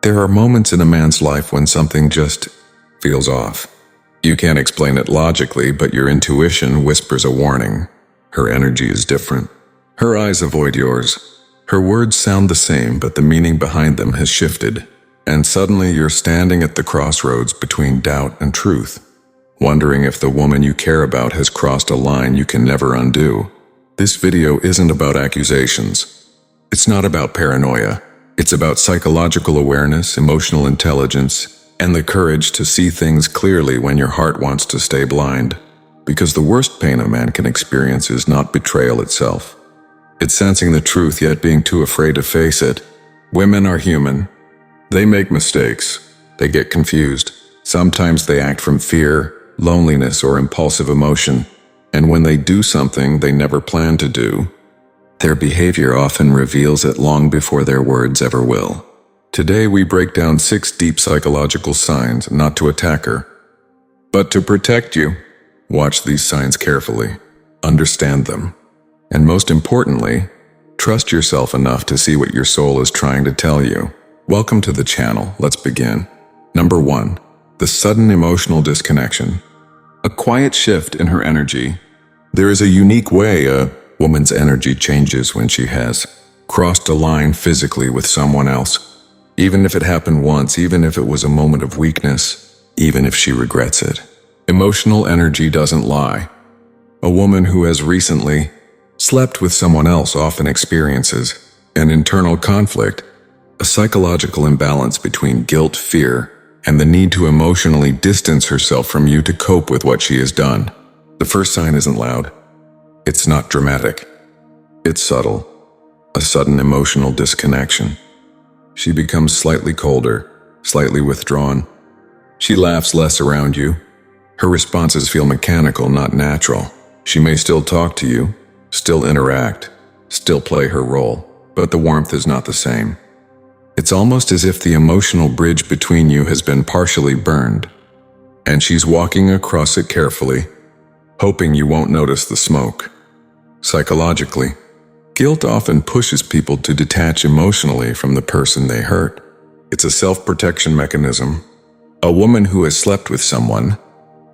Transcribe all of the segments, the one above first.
There are moments in a man's life when something just feels off. You can't explain it logically, but your intuition whispers a warning. Her energy is different. Her eyes avoid yours. Her words sound the same, but the meaning behind them has shifted. And suddenly you're standing at the crossroads between doubt and truth, wondering if the woman you care about has crossed a line you can never undo. This video isn't about accusations. It's not about paranoia. It's about psychological awareness, emotional intelligence, and the courage to see things clearly when your heart wants to stay blind. Because the worst pain a man can experience is not betrayal itself. It's sensing the truth yet being too afraid to face it. Women are human. They make mistakes. They get confused. Sometimes they act from fear, loneliness, or impulsive emotion. And when they do something they never planned to do, their behavior often reveals it long before their words ever will. Today we break down 6 deep psychological signs, not to attack her, but to protect you. Watch these signs carefully, understand them, and most importantly, trust yourself enough to see what your soul is trying to tell you. Welcome to the channel. Let's begin. Number 1. The sudden emotional disconnection. A quiet shift in her energy. There is a unique way a woman's energy changes when she has crossed a line physically with someone else. Even if it happened once, even if it was a moment of weakness, even if she regrets it. Emotional energy doesn't lie. A woman who has recently slept with someone else often experiences an internal conflict, a psychological imbalance between guilt, fear, and the need to emotionally distance herself from you to cope with what she has done. The first sign isn't loud. It's not dramatic. It's subtle. A sudden emotional disconnection. She becomes slightly colder, slightly withdrawn. She laughs less around you. Her responses feel mechanical, not natural. She may still talk to you, still interact, still play her role, but the warmth is not the same. It's almost as if the emotional bridge between you has been partially burned, and she's walking across it carefully, hoping you won't notice the smoke. Psychologically, guilt often pushes people to detach emotionally from the person they hurt. It's a self-protection mechanism. A woman who has slept with someone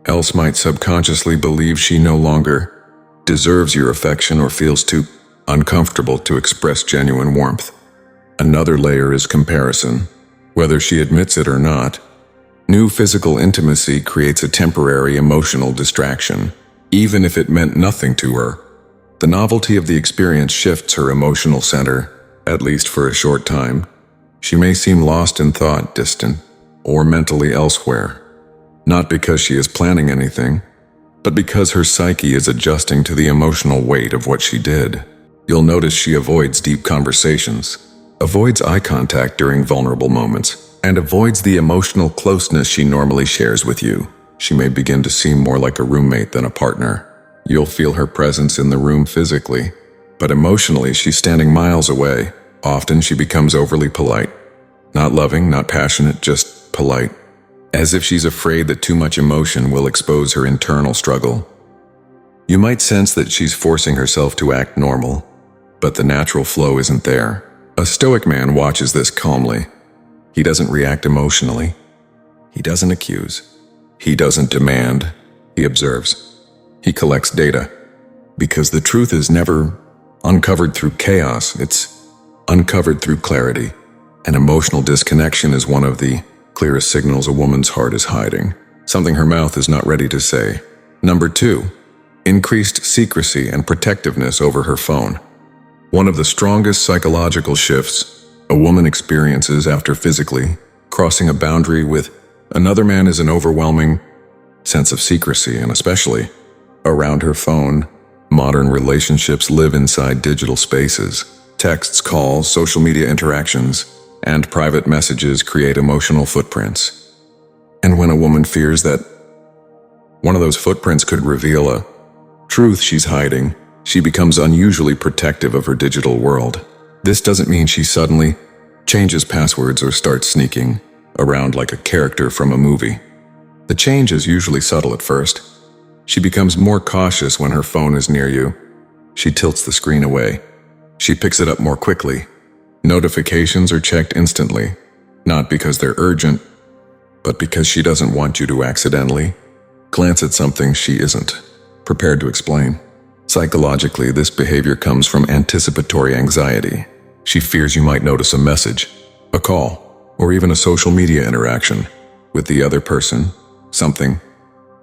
else might subconsciously believe she no longer deserves your affection or feels too uncomfortable to express genuine warmth. Another layer is comparison. Whether she admits it or not, new physical intimacy creates a temporary emotional distraction, even if it meant nothing to her. The novelty of the experience shifts her emotional center, at least for a short time. She may seem lost in thought, distant, or mentally elsewhere. Not because she is planning anything, but because her psyche is adjusting to the emotional weight of what she did. You'll notice she avoids deep conversations, avoids eye contact during vulnerable moments, and avoids the emotional closeness she normally shares with you. She may begin to seem more like a roommate than a partner. You'll feel her presence in the room physically, but emotionally she's standing miles away. Often she becomes overly polite. Not loving, not passionate, just polite. As if she's afraid that too much emotion will expose her internal struggle. You might sense that she's forcing herself to act normal, but the natural flow isn't there. A stoic man watches this calmly. He doesn't react emotionally. He doesn't accuse. He doesn't demand. He observes. He collects data. Because the truth is never uncovered through chaos, it's uncovered through clarity. An emotional disconnection is one of the clearest signals a woman's heart is hiding, something her mouth is not ready to say. Number 2, increased secrecy and protectiveness over her phone. One of the strongest psychological shifts a woman experiences after physically crossing a boundary with another man is an overwhelming sense of secrecy, and especially around her phone. Modern relationships live inside digital spaces. Texts, calls, social media interactions, and private messages create emotional footprints. And when a woman fears that one of those footprints could reveal a truth she's hiding, she becomes unusually protective of her digital world. This doesn't mean she suddenly changes passwords or starts sneaking around like a character from a movie. The change is usually subtle at first. She becomes more cautious when her phone is near you. She tilts the screen away. She picks it up more quickly. Notifications are checked instantly. Not because they're urgent, but because she doesn't want you to accidentally glance at something she isn't prepared to explain. Psychologically, this behavior comes from anticipatory anxiety. She fears you might notice a message, a call, or even a social media interaction with the other person, something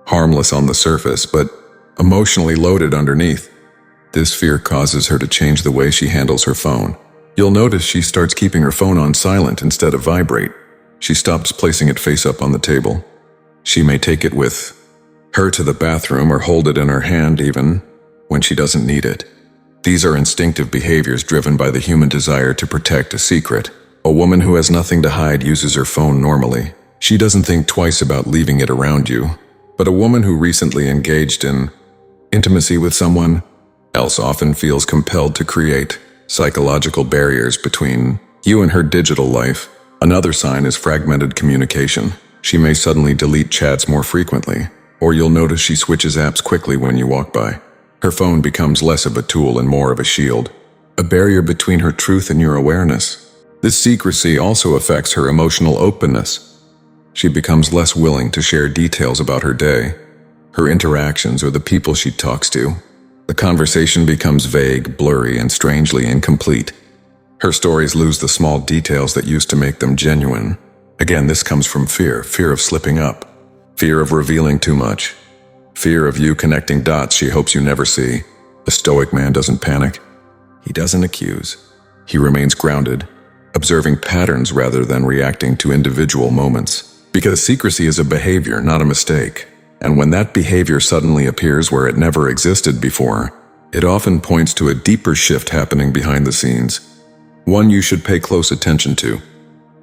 harmless on the surface, but emotionally loaded underneath. This fear causes her to change the way she handles her phone. You'll notice she starts keeping her phone on silent instead of vibrate. She stops placing it face up on the table. She may take it with her to the bathroom or hold it in her hand even when she doesn't need it. These are instinctive behaviors driven by the human desire to protect a secret. A woman who has nothing to hide uses her phone normally. She doesn't think twice about leaving it around you. But a woman who recently engaged in intimacy with someone else often feels compelled to create psychological barriers between you and her digital life. Another sign is fragmented communication. She may suddenly delete chats more frequently, or you'll notice she switches apps quickly when you walk by. Her phone becomes less of a tool and more of a shield, a barrier between her truth and your awareness. This secrecy also affects her emotional openness. She becomes less willing to share details about her day, her interactions, or the people she talks to. The conversation becomes vague, blurry, and strangely incomplete. Her stories lose the small details that used to make them genuine. Again, this comes from fear of slipping up, fear of revealing too much, fear of you connecting dots she hopes you never see. A stoic man doesn't panic. He doesn't accuse. He remains grounded, observing patterns rather than reacting to individual moments. Because secrecy is a behavior, not a mistake. And when that behavior suddenly appears where it never existed before, it often points to a deeper shift happening behind the scenes. One you should pay close attention to.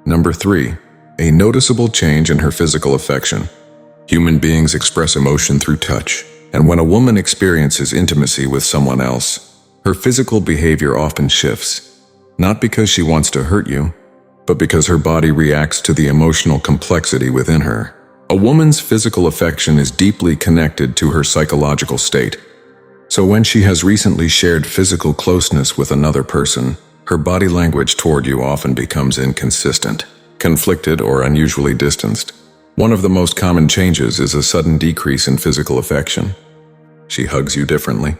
Number 3. A noticeable change in her physical affection. Human beings express emotion through touch, and when a woman experiences intimacy with someone else, her physical behavior often shifts, not because she wants to hurt you, but because her body reacts to the emotional complexity within her. A woman's physical affection is deeply connected to her psychological state. So when she has recently shared physical closeness with another person, her body language toward you often becomes inconsistent, conflicted, or unusually distanced. One of the most common changes is a sudden decrease in physical affection. She hugs you differently.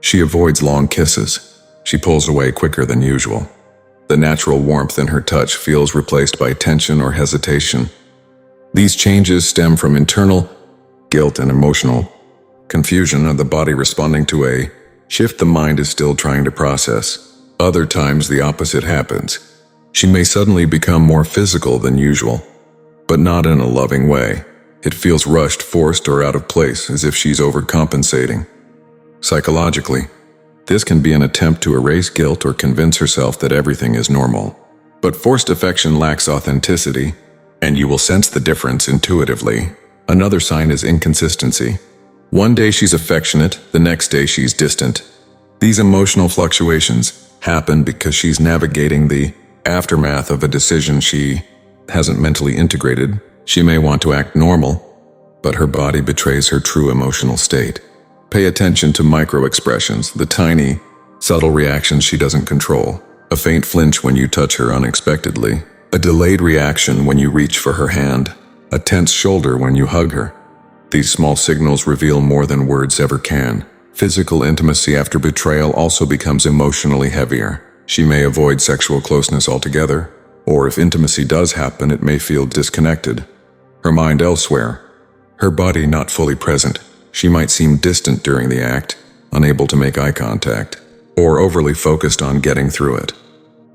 She avoids long kisses. She pulls away quicker than usual. The natural warmth in her touch feels replaced by tension or hesitation. These changes stem from internal guilt and emotional confusion of the body responding to a shift the mind is still trying to process. Other times the opposite happens. She may suddenly become more physical than usual, but not in a loving way. It feels rushed, forced, or out of place, as if she's overcompensating. Psychologically, this can be an attempt to erase guilt or convince herself that everything is normal. But forced affection lacks authenticity, and you will sense the difference intuitively. Another sign is inconsistency. One day she's affectionate, the next day she's distant. These emotional fluctuations happen because she's navigating the aftermath of a decision she hasn't mentally integrated. She may want to act normal, but her body betrays her true emotional state. Pay attention to micro-expressions, the tiny, subtle reactions she doesn't control. A faint flinch when you touch her unexpectedly. A delayed reaction when you reach for her hand. A tense shoulder when you hug her. These small signals reveal more than words ever can. Physical intimacy after betrayal also becomes emotionally heavier. She may avoid sexual closeness altogether, or if intimacy does happen, it may feel disconnected. Her mind elsewhere. Her body not fully present. She might seem distant during the act, unable to make eye contact, or overly focused on getting through it.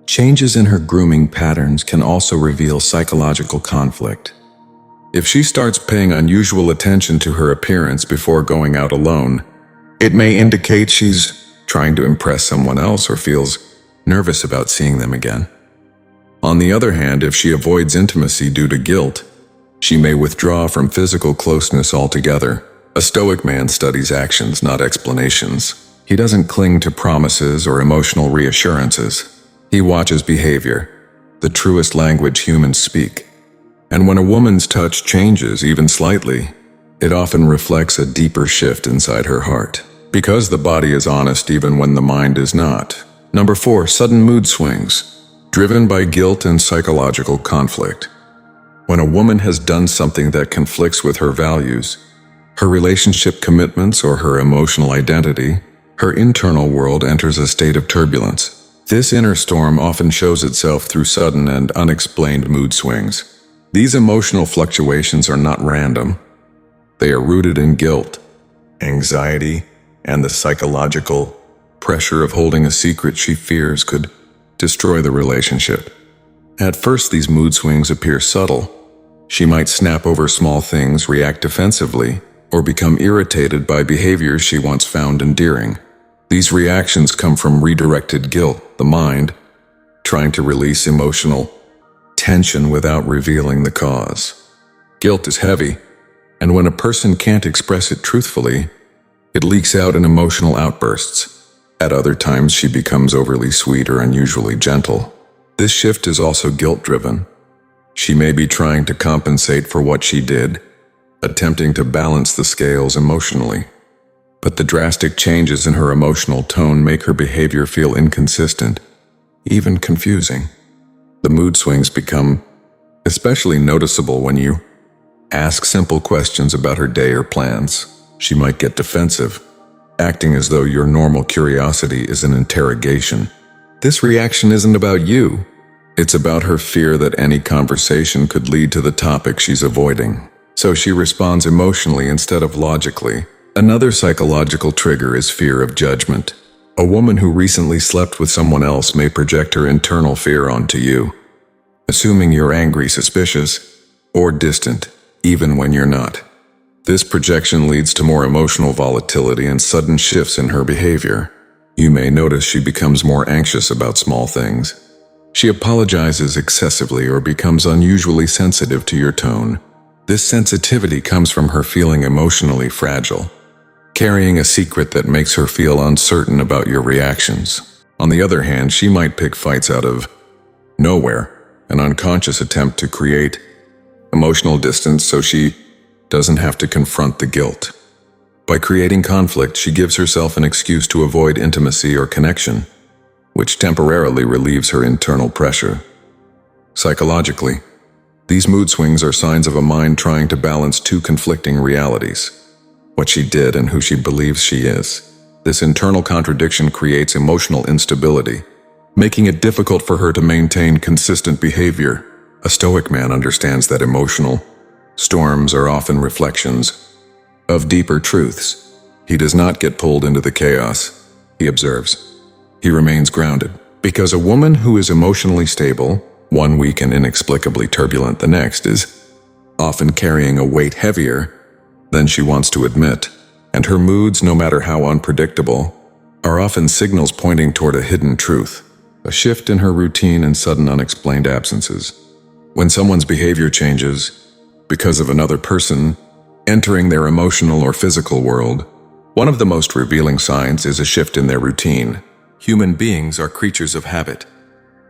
Changes in her grooming patterns can also reveal psychological conflict. If she starts paying unusual attention to her appearance before going out alone, it may indicate she's trying to impress someone else or feels nervous about seeing them again. On the other hand, if she avoids intimacy due to guilt, she may withdraw from physical closeness altogether. A stoic man studies actions, not explanations. He doesn't cling to promises or emotional reassurances. He watches behavior, the truest language humans speak. And when a woman's touch changes, even slightly, it often reflects a deeper shift inside her heart. Because the body is honest even when the mind is not. Number 4, sudden mood swings. driven by guilt and psychological conflict. When a woman has done something that conflicts with her values, her relationship commitments, or her emotional identity, her internal world enters a state of turbulence. This inner storm often shows itself through sudden and unexplained mood swings. These emotional fluctuations are not random. They are rooted in guilt, anxiety, and the psychological pressure of holding a secret she fears could destroy the relationship. At first, these mood swings appear subtle. She might snap over small things, react defensively, or become irritated by behaviors she once found endearing. These reactions come from redirected guilt, the mind trying to release emotional tension without revealing the cause. Guilt is heavy, and when a person can't express it truthfully, it leaks out in emotional outbursts. At other times, she becomes overly sweet or unusually gentle. This shift is also guilt-driven. She may be trying to compensate for what she did, attempting to balance the scales emotionally. But the drastic changes in her emotional tone make her behavior feel inconsistent, even confusing. The mood swings become especially noticeable when you ask simple questions about her day or plans. She might get defensive, acting as though your normal curiosity is an interrogation. This reaction isn't about you. It's about her fear that any conversation could lead to the topic she's avoiding. So she responds emotionally instead of logically. Another psychological trigger is fear of judgment. A woman who recently slept with someone else may project her internal fear onto you, assuming you're angry, suspicious, or distant, even when you're not. This projection leads to more emotional volatility and sudden shifts in her behavior. You may notice she becomes more anxious about small things. She apologizes excessively or becomes unusually sensitive to your tone. This sensitivity comes from her feeling emotionally fragile, carrying a secret that makes her feel uncertain about your reactions. On the other hand, she might pick fights out of nowhere, an unconscious attempt to create emotional distance so she doesn't have to confront the guilt. By creating conflict, she gives herself an excuse to avoid intimacy or connection, which temporarily relieves her internal pressure. Psychologically, these mood swings are signs of a mind trying to balance two conflicting realities: what she did and who she believes she is. This internal contradiction creates emotional instability, making it difficult for her to maintain consistent behavior. A stoic man understands that emotional storms are often reflections of deeper truths. He does not get pulled into the chaos, he observes. He remains grounded. Because a woman who is emotionally stable, one week and inexplicably turbulent the next, is often carrying a weight heavier than she wants to admit, and her moods, no matter how unpredictable, are often signals pointing toward a hidden truth, a shift in her routine and sudden unexplained absences. When someone's behavior changes because of another person entering their emotional or physical world, one of the most revealing signs is a shift in their routine. Human beings are creatures of habit.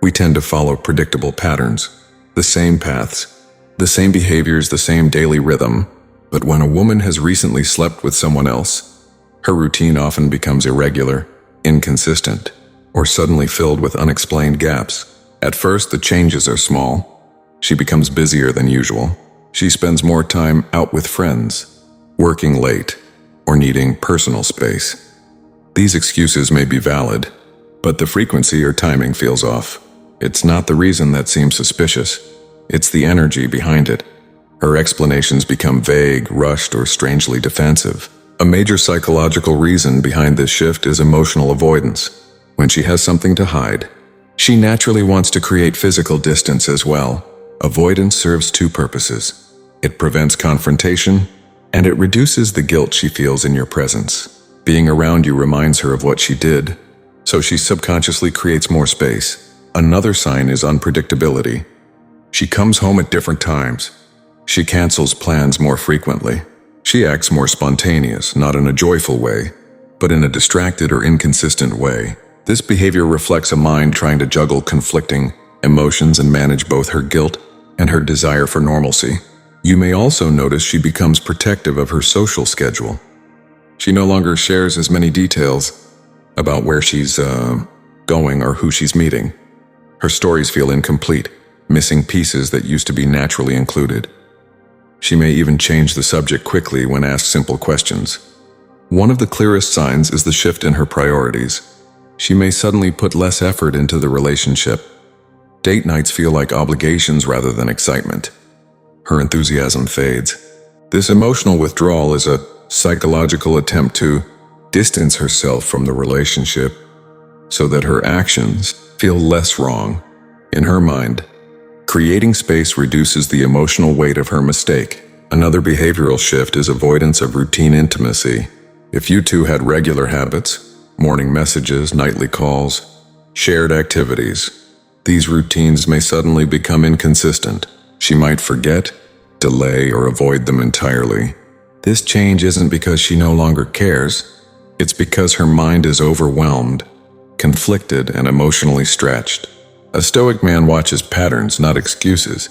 We tend to follow predictable patterns, the same paths, the same behaviors, the same daily rhythm. But when a woman has recently slept with someone else, her routine often becomes irregular, inconsistent, or suddenly filled with unexplained gaps. At first, the changes are small. She becomes busier than usual. She spends more time out with friends, working late, or needing personal space. These excuses may be valid, but the frequency or timing feels off. It's not the reason that seems suspicious. It's the energy behind it. Her explanations become vague, rushed, or strangely defensive. A major psychological reason behind this shift is emotional avoidance. When she has something to hide, she naturally wants to create physical distance as well. Avoidance serves two purposes. It prevents confrontation, and it reduces the guilt she feels in your presence. Being around you reminds her of what she did, so she subconsciously creates more space. Another sign is unpredictability. She comes home at different times. She cancels plans more frequently. She acts more spontaneous, not in a joyful way, but in a distracted or inconsistent way. This behavior reflects a mind trying to juggle conflicting emotions and manage both her guilt and her desire for normalcy. You may also notice she becomes protective of her social schedule. She no longer shares as many details about where she's going or who she's meeting. Her stories feel incomplete, missing pieces that used to be naturally included. She may even change the subject quickly when asked simple questions. One of the clearest signs is the shift in her priorities. She may suddenly put less effort into the relationship. Date nights feel like obligations rather than excitement. Her enthusiasm fades. This emotional withdrawal is a psychological attempt to distance herself from the relationship so that her actions feel less wrong. In her mind, creating space reduces the emotional weight of her mistake. Another behavioral shift is avoidance of routine intimacy. If you two had regular habits, morning messages, nightly calls, shared activities, these routines may suddenly become inconsistent. She might forget, delay, or avoid them entirely. This change isn't because she no longer cares. It's because her mind is overwhelmed, conflicted, and emotionally stretched. A stoic man watches patterns, not excuses.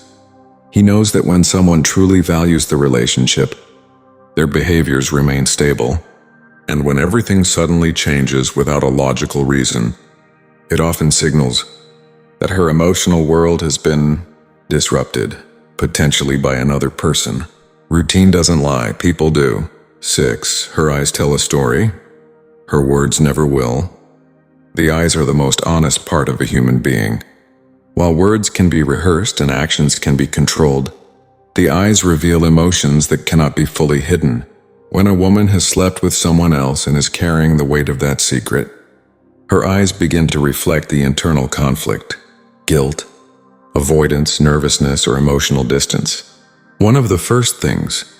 He knows that when someone truly values the relationship, their behaviors remain stable. And when everything suddenly changes without a logical reason, it often signals that her emotional world has been disrupted, potentially by another person. Routine doesn't lie, people do. 6. Her eyes tell a story. Her words never will. The eyes are the most honest part of a human being. While words can be rehearsed and actions can be controlled, the eyes reveal emotions that cannot be fully hidden. When a woman has slept with someone else and is carrying the weight of that secret, her eyes begin to reflect the internal conflict, guilt, avoidance, nervousness, or emotional distance. One of the first things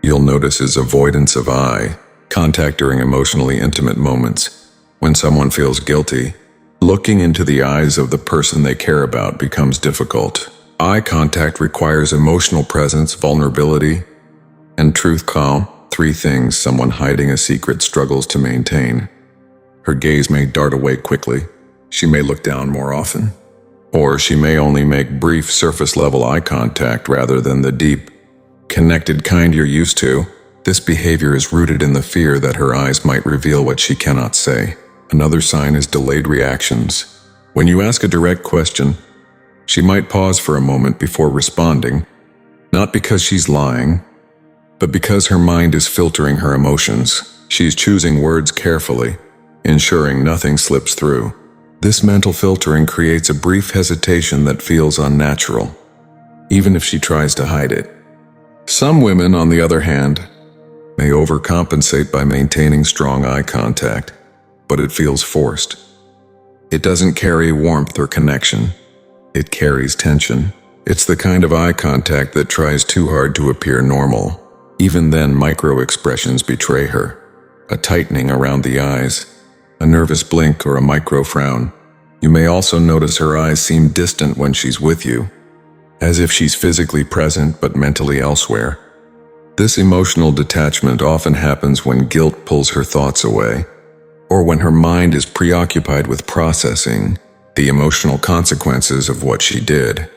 you'll notice is avoidance of eye contact during emotionally intimate moments. When someone feels guilty, looking into the eyes of the person they care about becomes difficult. Eye contact requires emotional presence, vulnerability, and truth. Calm. 3 things someone hiding a secret struggles to maintain. Her gaze may dart away quickly. She may look down more often. Or she may only make brief surface-level eye contact rather than the deep, connected kind you're used to. This behavior is rooted in the fear that her eyes might reveal what she cannot say. Another sign is delayed reactions. When you ask a direct question, she might pause for a moment before responding, not because she's lying, but because her mind is filtering her emotions. She's choosing words carefully, ensuring nothing slips through. This mental filtering creates a brief hesitation that feels unnatural, even if she tries to hide it. Some women, on the other hand, may overcompensate by maintaining strong eye contact, but it feels forced. It doesn't carry warmth or connection. It carries tension. It's the kind of eye contact that tries too hard to appear normal. Even then, micro-expressions betray her. A tightening around the eyes, a nervous blink, or a micro-frown. You may also notice her eyes seem distant when she's with you, as if she's physically present but mentally elsewhere. This emotional detachment often happens when guilt pulls her thoughts away, or when her mind is preoccupied with processing the emotional consequences of what she did.